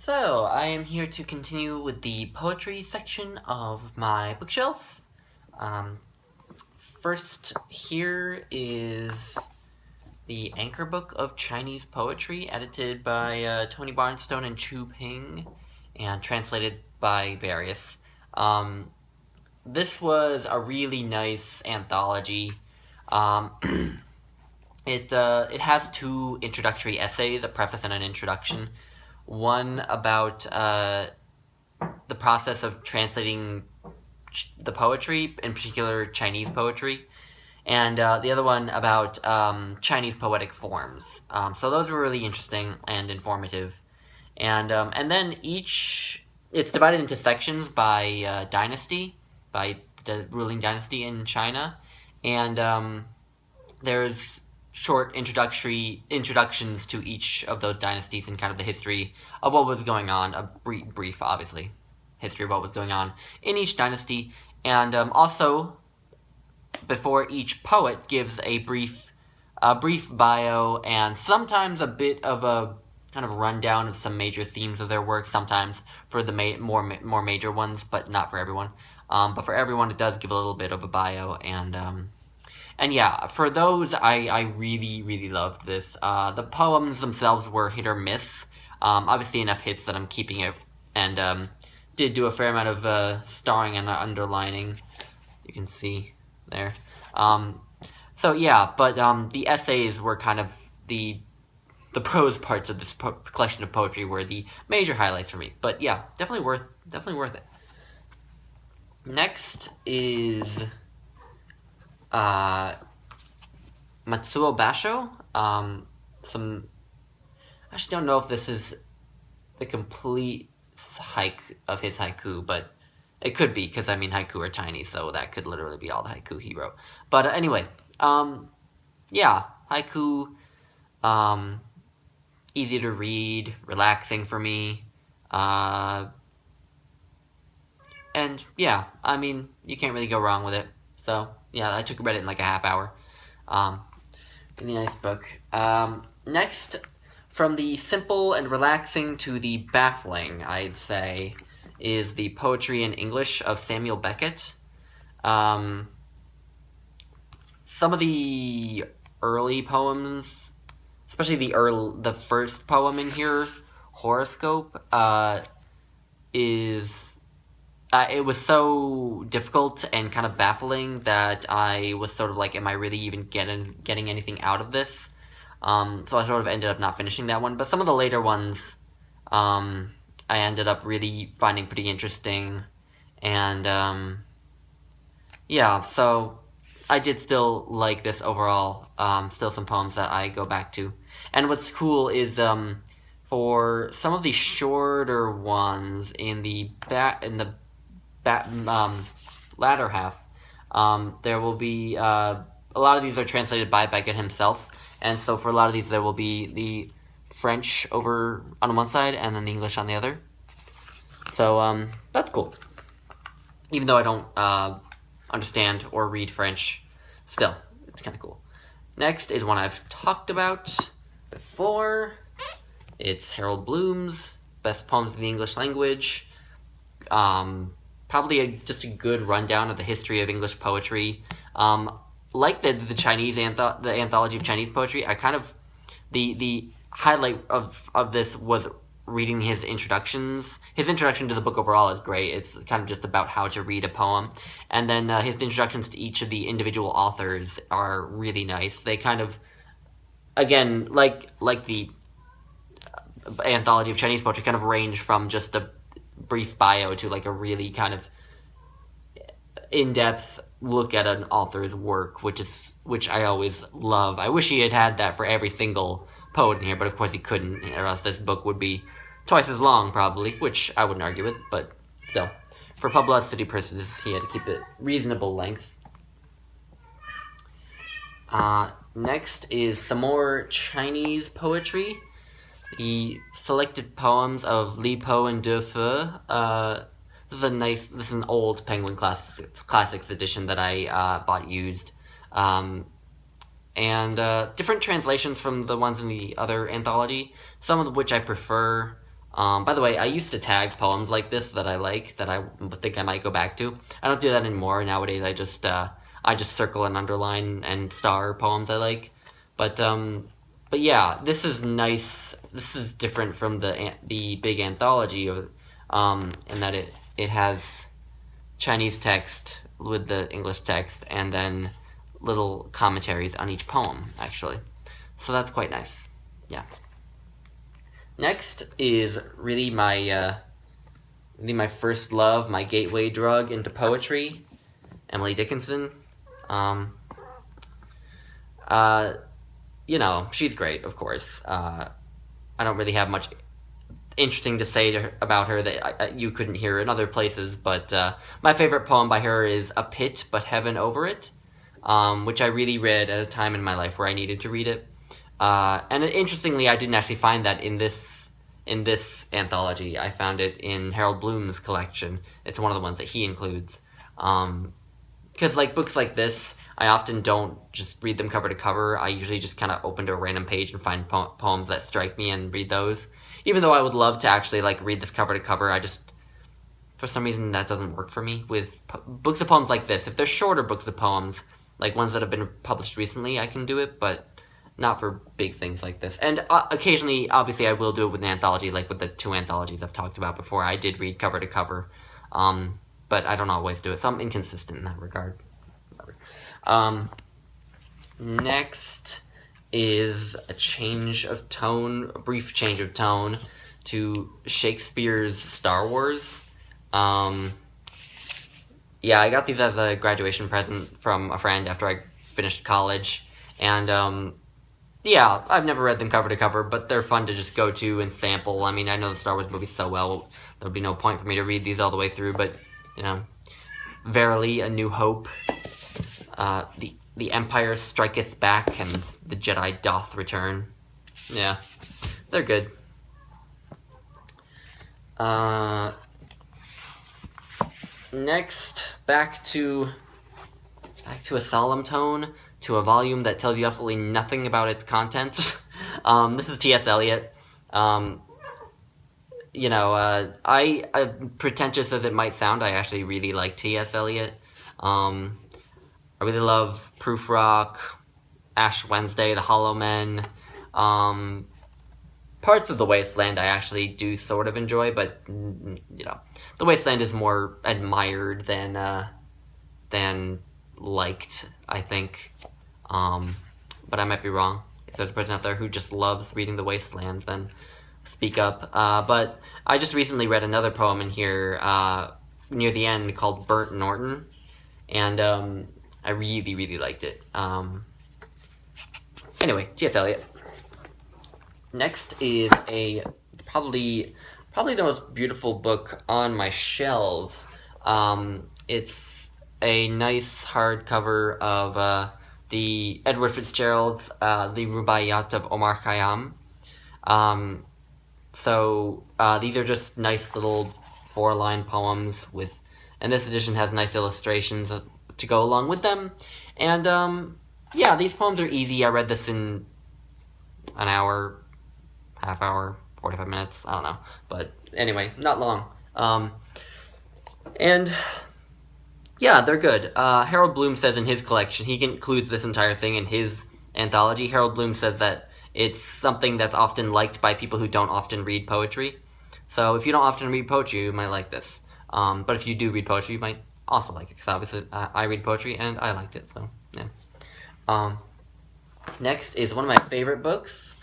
So, I am here to continue with the poetry section of my bookshelf. First, here is the Anchor Book of Chinese Poetry, edited by Tony Barnstone and Chu Ping, and translated by various. This was a really nice anthology. It has two introductory essays, a preface and an introduction. One about the process of translating the poetry, in particular Chinese poetry, and the other one about Chinese poetic forms. So those were really interesting and informative. And then it's divided into sections by dynasty, by the ruling dynasty in China, and there's short introductions to each of those dynasties and kind of the history of what was going on, a brief, obviously, history of what was going on in each dynasty, and also, before each poet gives a brief bio, and sometimes a bit of a kind of rundown of some major themes of their work, sometimes for the more major ones, but not for everyone. But for everyone, it does give a little bit of a bio, and yeah, for those, I really, really loved this. The poems themselves were hit or miss. Obviously enough hits that I'm keeping it, and did do a fair amount of starring and underlining. You can see there. So yeah, but the essays were kind of the prose parts of this collection of poetry were the major highlights for me. But yeah, definitely worth it. Next is Matsuo Basho. I actually don't know if this is the complete of his haiku, but it could be, because I mean haiku are tiny, so that could literally be all the haiku he wrote. But anyway, yeah, haiku, easy to read, relaxing for me, and yeah, I mean, you can't really go wrong with it. So yeah, I read it in like a half hour. Really nice book. Next, from the simple and relaxing to the baffling, I'd say, is the Poetry in English of Samuel Beckett. Some of the early poems, especially the first poem in here, Horoscope, it was so difficult and kind of baffling that I was sort of like, am I really even getting anything out of this? So I sort of ended up not finishing that one. But some of the later ones, I ended up really finding pretty interesting. And yeah, so I did still like this overall. Still some poems that I go back to. And what's cool is for some of the shorter ones in the latter half, there will be a lot of these are translated by Beckett himself, and so for a lot of these there will be the French over on one side and then the English on the other. So that's cool. Even though I don't understand or read French, still, it's kind of cool. Next is one I've talked about before. It's Harold Bloom's Best Poems of the English Language. Probably just a good rundown of the history of English poetry. Like the Chinese the anthology of Chinese poetry, I kind of the highlight of this was reading his introductions. His introduction to the book overall is great. It's kind of just about how to read a poem, and then his introductions to each of the individual authors are really nice. They kind of, again, like the anthology of Chinese poetry, kind of range from just a brief bio to like a really kind of in-depth look at an author's work, which I always love. I wish he had that for every single poet in here, but of course he couldn't, or else this book would be twice as long probably, which I wouldn't argue with, but still, for publicity purposes, he had to keep it reasonable length. Next is some more Chinese poetry. The selected poems of Li Po and De Feu. This is an old Penguin Classics edition that I bought used. And different translations from the ones in the other anthology, some of which I prefer. By the way, I used to tag poems like this that I like, that I think I might go back to. I don't do that anymore. Nowadays, I just circle and underline and star poems I like. But yeah, this is nice. This is different from the big anthology, in that it has Chinese text with the English text, and then little commentaries on each poem, actually. So that's quite nice. Yeah. Next is really my first love, my gateway drug into poetry, Emily Dickinson. She's great, of course. I don't really have much interesting to say about her that you couldn't hear in other places, but my favorite poem by her is A Pit But Heaven Over It, which I really read at a time in my life where I needed to read it. And interestingly, I didn't actually find that in this anthology. I found it in Harold Bloom's collection. It's one of the ones that he includes. Because books like this, I often don't just read them cover to cover. I usually just kind of open to a random page and find poems that strike me and read those. Even though I would love to actually read this cover to cover, I just, for some reason, that doesn't work for me with books of poems like this. If they're shorter books of poems, like ones that have been published recently, I can do it, but not for big things like this. And occasionally, obviously, I will do it with an anthology, like with the 2 anthologies I've talked about before. I did read cover to cover, but I don't always do it, so I'm inconsistent in that regard. Next is a brief change of tone to Shakespeare's Star Wars. Yeah, I got these as a graduation present from a friend after I finished college, and yeah, I've never read them cover to cover, but they're fun to just go to and sample. I mean, I know the Star Wars movies so well, there'd be no point for me to read these all the way through, but, Verily, A New Hope, the Empire Striketh Back, and the Jedi Doth Return. Yeah, they're good. Next, back to a solemn tone, to a volume that tells you absolutely nothing about its content. This is T.S. Eliot. Pretentious as it might sound, I actually really like T.S. Eliot. I really love Proof Rock, Ash Wednesday, The Hollow Men. Parts of The Wasteland I actually do sort of enjoy, but, The Wasteland is more admired than liked, I think. But I might be wrong. If there's a person out there who just loves reading The Wasteland, then speak up. But I just recently read another poem in here near the end called Burnt Norton, and I really, really liked it. Anyway, T.S. Eliot. Next is probably the most beautiful book on my shelves. It's a nice hardcover of the Edward Fitzgerald's The Rubaiyat of Omar Khayyam. So these are just nice little 4-line poems and this edition has nice illustrations to go along with them. And yeah, these poems are easy. I read this in an hour, half hour, 45 minutes, I don't know. But anyway, not long. And yeah, they're good. Harold Bloom says in his collection, he includes this entire thing in his anthology. Harold Bloom says that it's something that's often liked by people who don't often read poetry. So if you don't often read poetry, you might like this. But if you do read poetry, you might also like it, because obviously I read poetry and I liked it, so yeah. Next is one of my favorite books,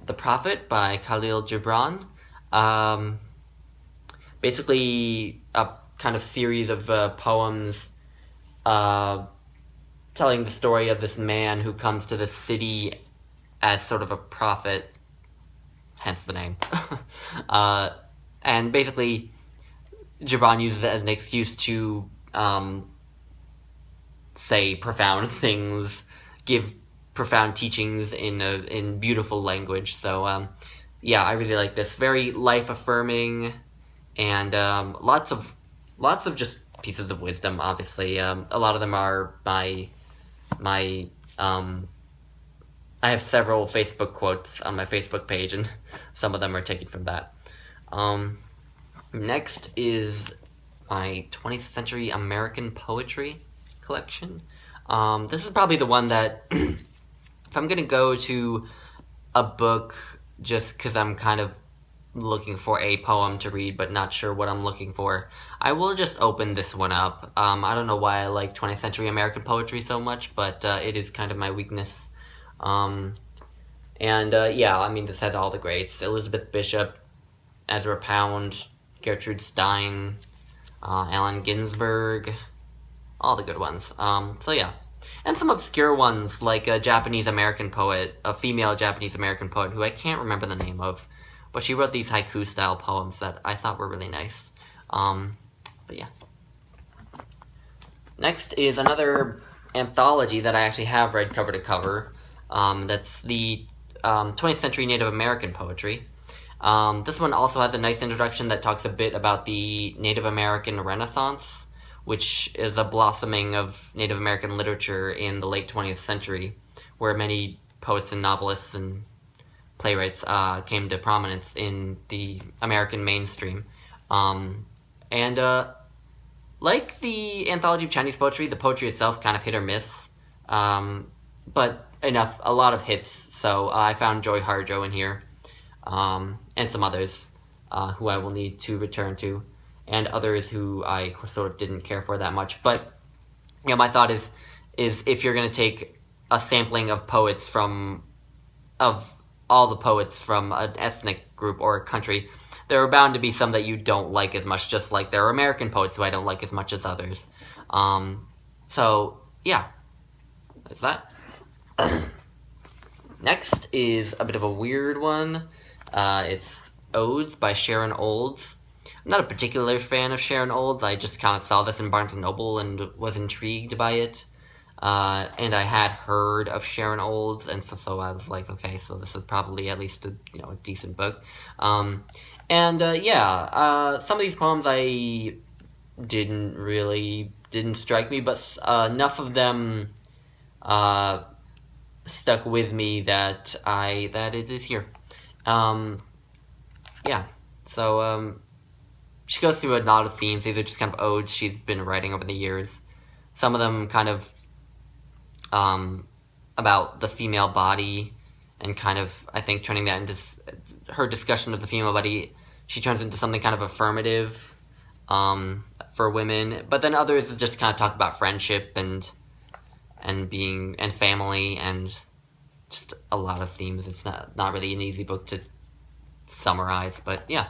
The Prophet by Kahlil Gibran. Basically a kind of series of poems telling the story of this man who comes to the city as sort of a prophet, hence the name. And basically, Gibran uses it as an excuse to say profound things, give profound teachings in beautiful language. So yeah, I really like this. Very life-affirming, and lots of just pieces of wisdom, obviously. A lot of them are my I have several Facebook quotes on my Facebook page, and some of them are taken from that. Next is my 20th century American poetry collection. This is probably the one that, if I'm going to go to a book just because I'm kind of looking for a poem to read but not sure what I'm looking for, I will just open this one up. I don't know why I like 20th century American poetry so much, but it is kind of my weakness. Yeah, I mean, this has all the greats. Elizabeth Bishop, Ezra Pound, Gertrude Stein, Allen Ginsberg, all the good ones. So yeah. And some obscure ones, like a Japanese-American poet, a female Japanese-American poet, who I can't remember the name of, but she wrote these haiku-style poems that I thought were really nice. But yeah. Next is another anthology that I actually have read cover to cover. That's the 20th century Native American poetry. This one also has a nice introduction that talks a bit about the Native American Renaissance, which is a blossoming of Native American literature in the late 20th century, where many poets and novelists and playwrights came to prominence in the American mainstream. Like the anthology of Chinese poetry, the poetry itself kind of hit or miss, but a lot of hits. So I found Joy Harjo in here, and some others who I will need to return to, and others who I sort of didn't care for that much. But my thought is if you're going to take a sampling of poets of all the poets from an ethnic group or a country, there are bound to be some that you don't like as much, just like there are American poets who I don't like as much as others. So, yeah. That's that. Next is a bit of a weird one. It's Odes by Sharon Olds. I'm not a particular fan of Sharon Olds. I just kind of saw this in Barnes & Noble and was intrigued by it. And I had heard of Sharon Olds, and so I was like, okay, so this is probably at least a decent book. Some of these poems didn't strike me, but enough of them stuck with me that it is here. She goes through a lot of themes. These are just kind of odes she's been writing over the years. Some of them kind of about the female body, and kind of, I think, turning that into her discussion of the female body, she turns into something kind of affirmative for women. But then others just kind of talk about friendship and family, and just a lot of themes. It's not really an easy book to summarize, but yeah.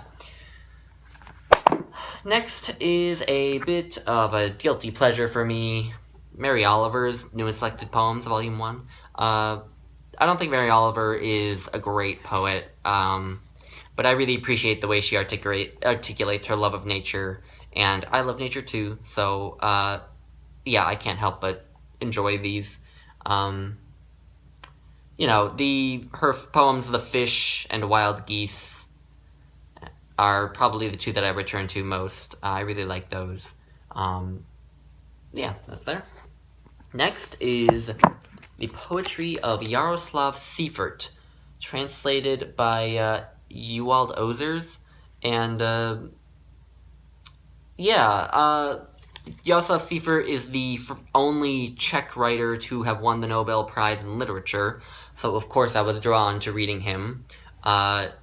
Next is a bit of a guilty pleasure for me. Mary Oliver's New and Selected Poems, Volume 1. I don't think Mary Oliver is a great poet, but I really appreciate the way she articulates her love of nature, and I love nature too, so I can't help but enjoy these. Her poems The Fish and Wild Geese are probably the two that I return to most. I really like those. That's there. Next is the poetry of Yaroslav Siefert, translated by Ewald Ozers. And Yaroslav Siefert is the only Czech writer to have won the Nobel Prize in Literature, so of course I was drawn to reading him. Some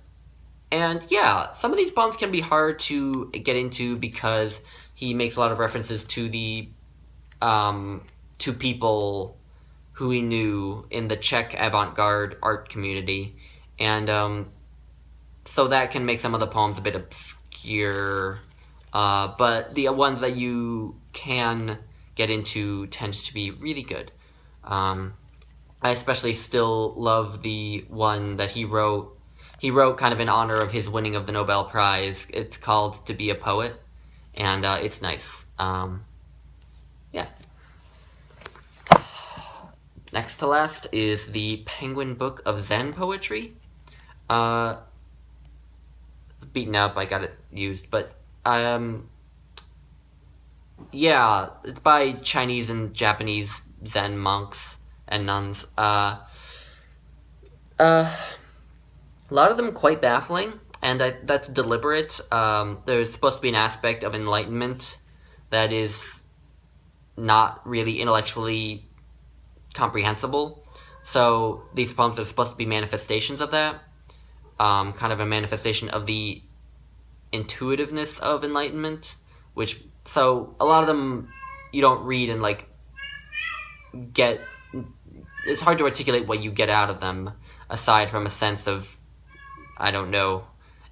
of these poems can be hard to get into because he makes a lot of references to the to people who he knew in the Czech avant-garde art community, and so that can make some of the poems a bit obscure, but the ones that you can get into tend to be really good. I especially still love the one that he wrote kind of in honor of his winning of the Nobel Prize. It's called To Be a Poet, and it's nice. Next to last is the Penguin Book of Zen Poetry. It's beaten up, I got it used, but it's by Chinese and Japanese Zen monks and nuns. A lot of them quite baffling, and that's deliberate. There's supposed to be an aspect of enlightenment that is not really intellectually comprehensible. So these poems are supposed to be manifestations of that, kind of a manifestation of the intuitiveness of enlightenment, so a lot of them you don't read and like get, it's hard to articulate what you get out of them aside from a sense of, I don't know,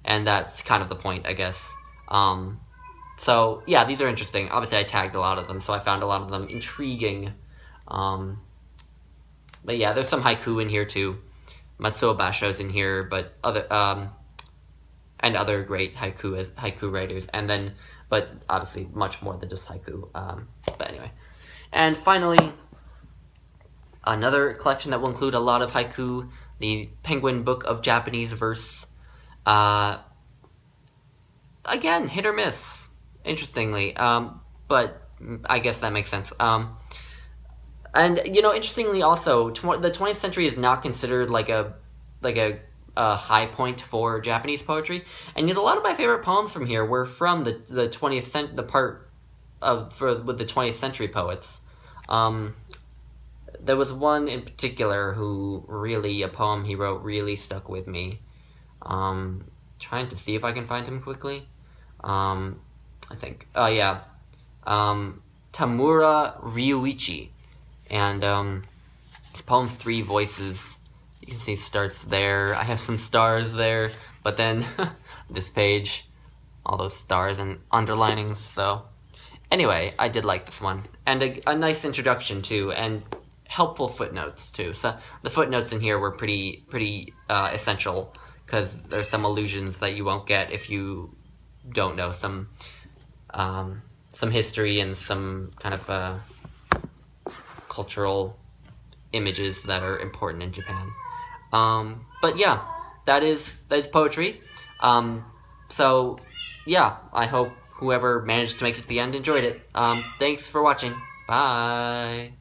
and that's kind of the point, I guess. So yeah, these are interesting. Obviously I tagged a lot of them, so I found a lot of them intriguing. But yeah, there's some haiku in here too. Matsuo Basho's in here, but other great haiku writers, but obviously much more than just haiku. But anyway, and finally, another collection that will include a lot of haiku, the Penguin Book of Japanese Verse. Again, hit or miss, interestingly, but I guess that makes sense. And interestingly, also, the 20th century is not considered like a high point for Japanese poetry, and yet a lot of my favorite poems from here were from the 20th century, with the 20th century poets. There was one in particular a poem he wrote really stuck with me. Trying to see if I can find him quickly. I think, Tamura Ryuichi, and his poem Three Voices. You can see starts there. I have some stars there, but then this page, all those stars and underlinings. So anyway, I did like this one, and a nice introduction too, and helpful footnotes too. So the footnotes in here were pretty essential, because there's some allusions that you won't get if you don't know some history and some kind of cultural images that are important in Japan. But yeah, that is poetry. So yeah, I hope whoever managed to make it to the end enjoyed it. Thanks for watching. Bye.